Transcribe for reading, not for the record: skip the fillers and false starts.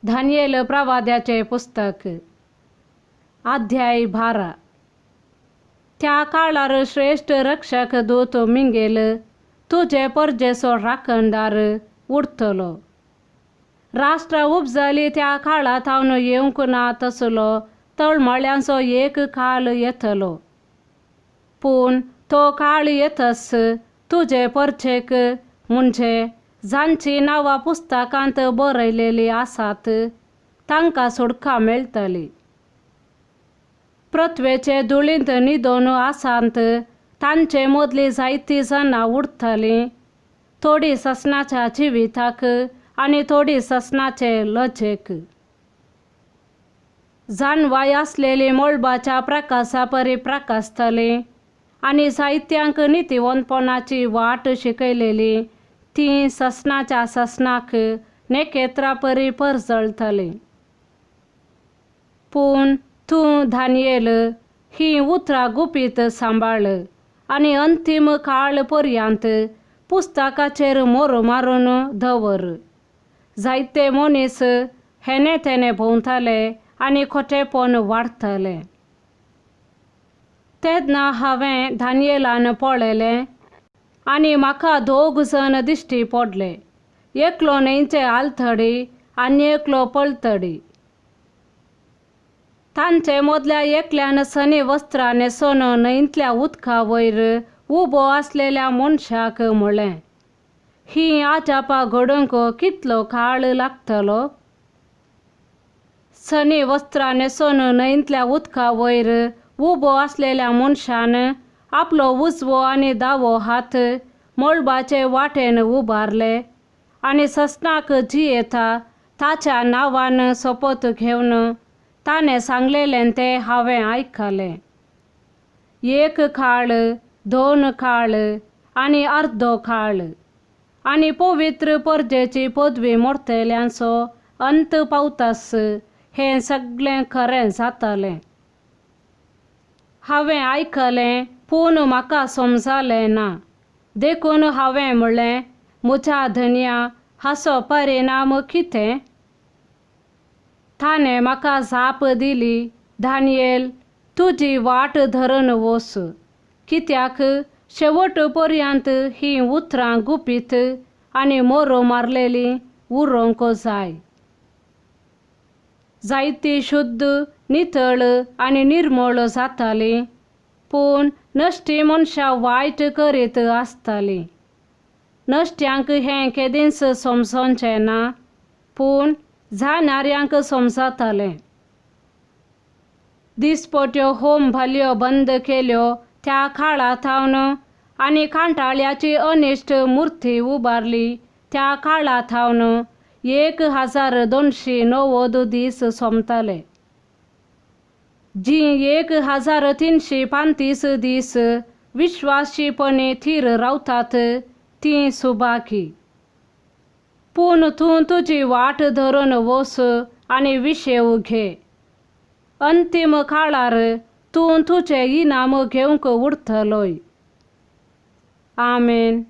दानियेल प्रवाद्याचे पुस्तक अध्याय 12. त्या काळार श्रेष्ठ रक्षक दूत मिंगेल तुझे परजेसो राखणदार उडतलो. राष्ट्र उपजली त्या काळात हांव येवंक ना तसलो तळमळ्यांचो एक काळ येतलो. पूण तो काळ येतस तुझे परचेक म्हणजे जांची नांवां पुस्तकांत बरयलेलीं आसात तांकां सुटका मेळटली. पृथ्वेचे धुळींत न्हिदोन आसात तांचे मदलीं जायतीं जाणां उरतलीं, थोडीं ससनाच्या जिविताक आनी थोडीं ससनाचे लजेक. जानवाय आसलेलीं मळबाच्या प्रकाशा परी प्रकाशतलीं आनी जायत्यांक नितीवंतपणाची वाट शिकयलेलीं तीं ससनाच्या ससनाक नेकेत्रां परी परजळतलीं. पूण तूं दानियेल हीं उतरां गुपीत सांबाळ आनी अंतीम काळ पर्यंत पुस्तकाचेर मोर मारून दवर. जायते मनीस हेने तेने भोंवतले आनी खोटेपण वाडतलें. तेन्ना हांवें दानियेलान पळयलें आनी म्हाका 2 जण दिश्टी पडले, एकलो न्हंयचे आलतडी आनी एकलो पलतडी. तांचे मदल्या एकल्यान सनी वस्त्रां न्हेसून न्हंयतल्या उदका वयर उबो आसलेल्या मनशाक म्हळें, ही आजापां घडोवंक कितलो काळ लागतलो? सनी वस्त्रां न्हेसून न्हंयतल्या उदका वयर उबो आसलेल्या मनशान आपलो उजवो आनी दावो हात मळबाचे वाटेन उबारले आनी ससनाक जी येता ताच्या नांवान शपथ घेवन ताणें सांगलेलें तें हांवें आयकलें. 1 काळ, 2 काळ आनी अर्दो काळ आनी पवित्र परजेची पदवी मोडटल्यांचो अंत पावतास हें सगळें खरें जातलें. हांवें आयकलें पूण म्हाका समजलें ना. देखून हांवें म्हणलें, म्हज्या धन्या हाचो परिणाम कितें? ताणें म्हाका जाप दिली, दानियेल, तुजी वाट धरून वच, कित्याक शेवट पर्यंत हीं उतरां गुपीत आनी मोर मारलेलीं उरोवंक जाय. जायतीं शुद्ध, नितळ आनी निर्मळ जातालीं, पूण नश्टी मनशां वायट करीत आसतलीं. नश्ट्यांक हें केदींच समजोंचें ना, पूण जाणाऱ्यांक समजतलें. दिसपट्यो होम भालयो बंद केल्यो त्या काळांत हांव आनी कांटाळ्याची अनिश्ट मुर्ती उबारली त्या काळांत हांव 1290 दीस सोंपतले. जीं 1335 दीस विश्वासीपणे थीर रावतात तीं सुभागी. पूण तूं तुजी वाट धरून वच आनी विशेव घे. अंतीम काळार तूं तुजें इनाम घेवंक उरतलोय. आमेन.